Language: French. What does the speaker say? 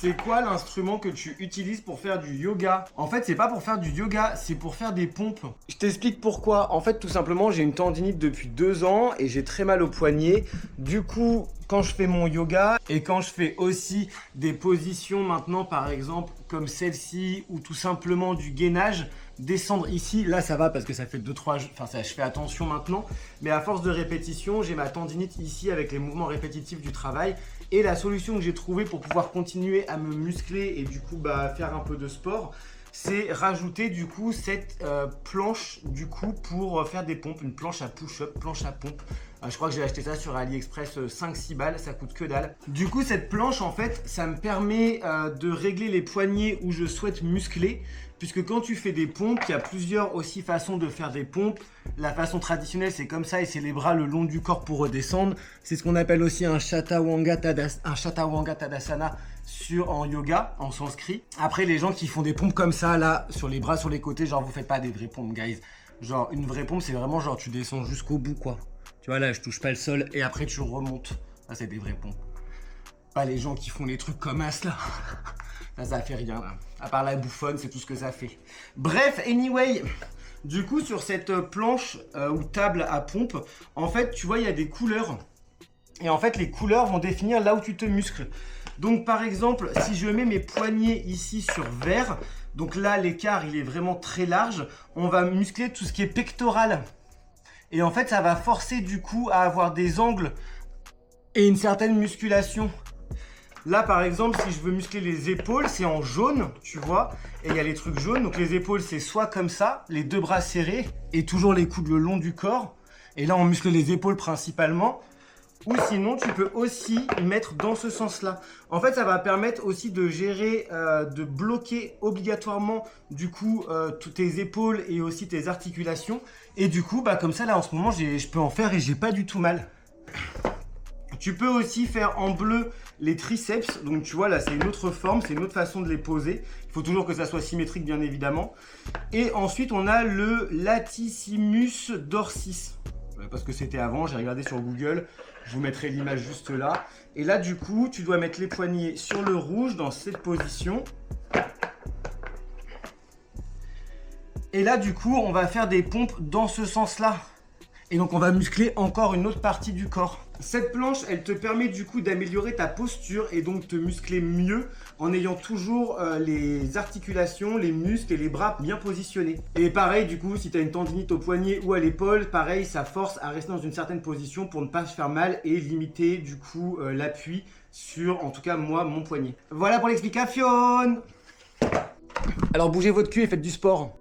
C'est quoi l'instrument que tu utilises pour faire du yoga? En fait, c'est pas pour faire du yoga, c'est pour faire des pompes. Je t'explique pourquoi. En fait, tout simplement, j'ai une tendinite depuis 2 ans et j'ai très mal au poignet. Du coup, quand je fais mon yoga et quand je fais aussi des positions maintenant, par exemple, comme celle-ci ou tout simplement du gainage, descendre ici, là ça va parce que ça fait 2-3 jours, enfin ça, je fais attention maintenant, mais à force de répétition, j'ai ma tendinite ici avec les mouvements répétitifs du travail. Et la solution que j'ai trouvée pour pouvoir continuer à me muscler et du coup faire un peu de sport, c'est rajouter du coup cette planche du coup pour faire des pompes, une planche à push-up, planche à pompe. Je crois que j'ai acheté ça sur AliExpress 5-6 balles, ça coûte que dalle. Du coup cette planche en fait, ça me permet de régler les poignets où je souhaite muscler, puisque quand tu fais des pompes, il y a plusieurs aussi façons de faire des pompes. La façon traditionnelle c'est comme ça et c'est les bras le long du corps pour redescendre. C'est ce qu'on appelle aussi un Chaturanga Tadasana en yoga, en sanskrit. Après les gens qui font des pompes comme ça là, sur les bras, sur les côtés, genre vous faites pas des vraies pompes guys. Genre une vraie pompe c'est vraiment genre tu descends jusqu'au bout quoi. Tu vois là je touche pas le sol et après tu remontes. Ça c'est des vraies pompes. Pas les gens qui font les trucs comme as là. Ça fait rien là. À part la bouffonne, c'est tout ce que ça fait. Bref, anyway, du coup sur cette planche ou table à pompe, en fait tu vois il y a des couleurs. Et en fait les couleurs vont définir là où tu te muscles. Donc par exemple, si je mets mes poignets ici sur vert, donc là l'écart il est vraiment très large, on va muscler tout ce qui est pectoral. Et en fait ça va forcer du coup à avoir des angles et une certaine musculation. Là par exemple si je veux muscler les épaules c'est en jaune tu vois et il y a les trucs jaunes donc les épaules c'est soit comme ça les deux bras serrés et toujours les coudes le long du corps et là on muscle les épaules principalement ou sinon tu peux aussi mettre dans ce sens là. En fait ça va permettre aussi de gérer de bloquer obligatoirement du coup toutes tes épaules et aussi tes articulations et du coup comme ça là en ce moment je peux en faire et j'ai pas du tout mal. Tu peux aussi faire en bleu les triceps, donc tu vois là c'est une autre forme, c'est une autre façon de les poser. Il faut toujours que ça soit symétrique bien évidemment. Et ensuite on a le latissimus dorsis, parce que c'était avant, j'ai regardé sur Google, je vous mettrai l'image juste là. Et là du coup tu dois mettre les poignets sur le rouge dans cette position. Et là du coup on va faire des pompes dans ce sens là. Et donc on va muscler encore une autre partie du corps. Cette planche, elle te permet du coup d'améliorer ta posture et donc te muscler mieux en ayant toujours les articulations, les muscles et les bras bien positionnés. Et pareil du coup, si tu as une tendinite au poignet ou à l'épaule, pareil, ça force à rester dans une certaine position pour ne pas se faire mal et limiter du coup l'appui sur, en tout cas moi, mon poignet. Voilà pour l'explication. Alors bougez votre cul et faites du sport.